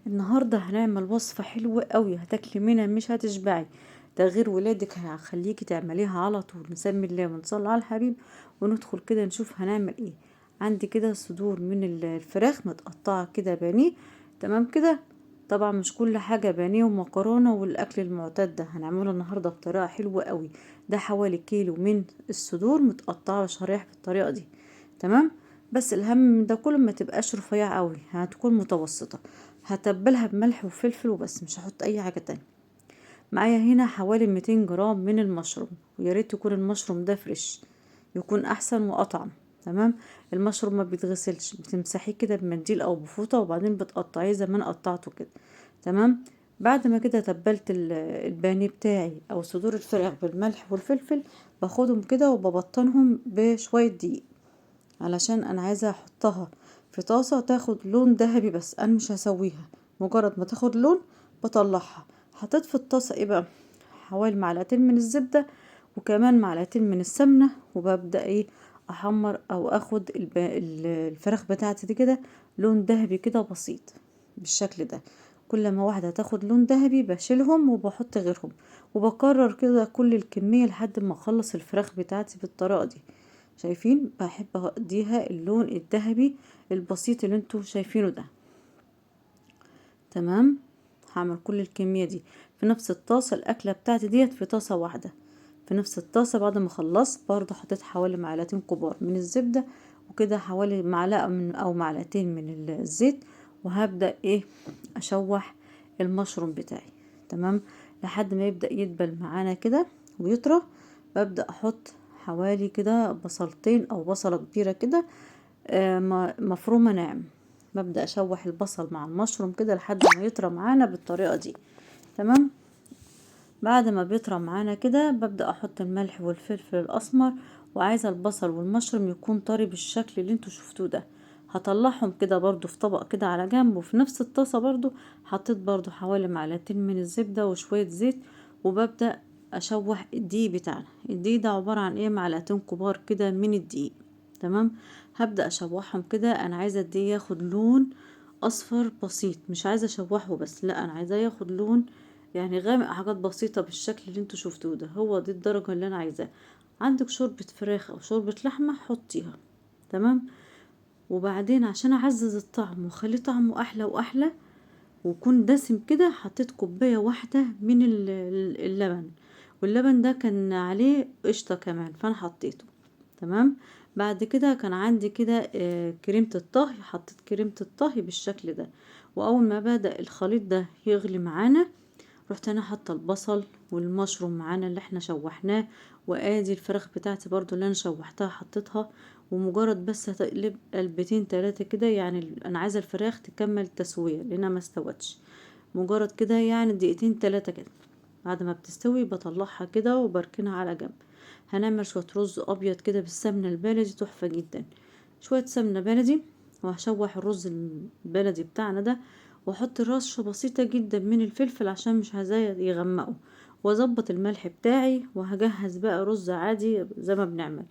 النهاردة هنعمل وصفة حلوة قوي، هتاكلي منها مش هتشبعي. ده غير ولادك هخليكي تعمليها على طول. نسمي الله ونصلي على الحبيب وندخل كده نشوف هنعمل ايه. عندي كده صدور من الفراخ متقطعة كده بانيه. تمام كده. طبعا مش كل حاجة بانيه ومكرونة والاكل المعتاد، ده هنعمله النهاردة بطريقة حلوة قوي. ده حوالي كيلو من الصدور متقطعة شرايح بالطريقة دي. تمام. بس الاهم من ده كله ما تبقاش رفيعة قوي، هتكون متوسطة. هتبلها بملح وفلفل وبس، مش هحط اي حاجة تانية. معايا هنا حوالي 200 جرام من المشروم، ويا ريت يكون المشروم ده فريش، يكون احسن واطعم. تمام. المشروم ما بيتغسلش، بتمسحيه كده بمنديل او بفوطة وبعدين بتقطعيه زي ما انا قطعته كده. تمام. بعد ما كده تبلت البانيه بتاعي او صدور الفراخ بالملح والفلفل، باخدهم كده وببطنهم بشوية دقيق، علشان انا عايزة احطها في طاسة تاخد لون ذهبي، بس انا مش هسويها. مجرد ما تاخد لون بطلعها. حطيت في الطاسة ايه بقى؟ حوالي معلقتين من الزبدة، وكمان معلقتين من السمنة، وببدأ ايه، احمر او اخد الفراخ بتاعتي دي كده لون ذهبي كده بسيط بالشكل ده. كل ما واحدة تاخد لون ذهبي بشيلهم وبحط غيرهم، وبكرر كده كل الكمية لحد ما اخلص الفراخ بتاعتي بالطريقة دي. شايفين؟ بحب اديها اللون الذهبي البسيط اللي انتوا شايفينه ده. تمام. هعمل كل الكمية دي في نفس الطاسة، الاكلة بتاعتي ديت في طاسة واحدة. في نفس الطاسة بعد ما خلصت برضو حطيت حوالي معلقتين كبار من الزبدة، وكده حوالي معلقة من او معلقتين من الزيت. وهبدأ ايه، اشوح المشروم بتاعي. تمام. لحد ما يبدأ يدبل معانا كده ويطرى، ببدأ احط حوالي كده بصلتين او بصلة كبيرة كده، مفرومة ناعم. ببدأ اشوح البصل مع المشروم كده لحد ما يطرى معانا بالطريقة دي. تمام. بعد ما بيطرى معانا كده ببدأ احط الملح والفلفل الاسمر، وعايزة البصل والمشروم يكون طري بالشكل اللي انتوا شفتوه ده. هطلعهم كده برضو في طبق كده على جنب، وفي نفس الطاسة برضو حطيت برضو حوالي معلقتين من الزبدة وشوية زيت. وببدأ اشوح الدقيق بتاعنا. الدقيق ده عبارة عن ايه، معلقتين كبار كده من الدقيق. تمام. هبدأ اشوحهم كده. انا عايزة الدقيق ياخد لون اصفر بسيط، مش عايزة اشوحه بس، لا انا عايزاه ياخد لون يعني غامق، حاجات بسيطة بالشكل اللي انتوا شفتوه ده. هو دي الدرجة اللي انا عايزاه. عندك شوربة فراخ او شوربة لحمة حطيها. تمام. وبعدين عشان اعزز الطعم واخليه طعمه احلى واحلى ويكون دسم كده، حطيت كوباية واحدة من اللبن. واللبن ده كان عليه قشطة كمان فانا حطيته. تمام. بعد كده كان عندي كده كريمة الطهي، حطيت كريمة الطهي بالشكل ده. واول ما بدأ الخليط ده يغلي معانا، رحت انا حاطه البصل والمشروم معانا اللي احنا شوحناه. وادي الفراخ بتاعتي برضو اللي انا شوحتها حطيتها. ومجرد بس هتقلب قلبتين تلاتة كده، يعني انا عايزه الفراخ تكمل تسويه لانها ما استوتش. مجرد كده يعني دقيقتين تلاتة كده. بعد ما بتستوي بطلعها كده وبركنها على جنب. هنعمل شويه رز ابيض كده بالسمنه البلدي تحفه جدا. شويه سمنه بلدي، وهشوح الرز البلدي بتاعنا ده، واحط رشة بسيطة جدا من الفلفل عشان مش عايزاه يغمقه. واظبط الملح بتاعي، وهجهز بقى رز عادي زي ما بنعمل.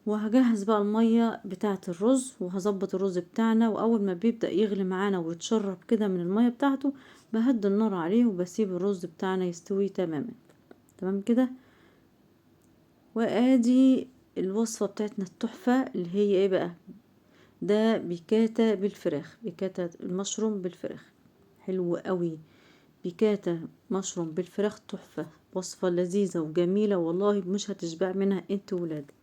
وهجهز بقى المية بتاعة الرز، وهظبط الرز بتاعنا. واول ما بيبدأ يغلي معانا ويتشرب كده من المية بتاعته، بهدي النار عليه وبسيب الرز بتاعنا يستوي تماما. تمام كده. وادي الوصفة بتاعتنا التحفة اللي هي ايه بقى، ده بيكاتا بالفراخ، بيكاتا المشروم بالفراخ. حلو قوي. بيكاتا مشروم بالفراخ تحفة. وصفة لذيذة وجميلة والله، مش هتشبع منها انت وولادك.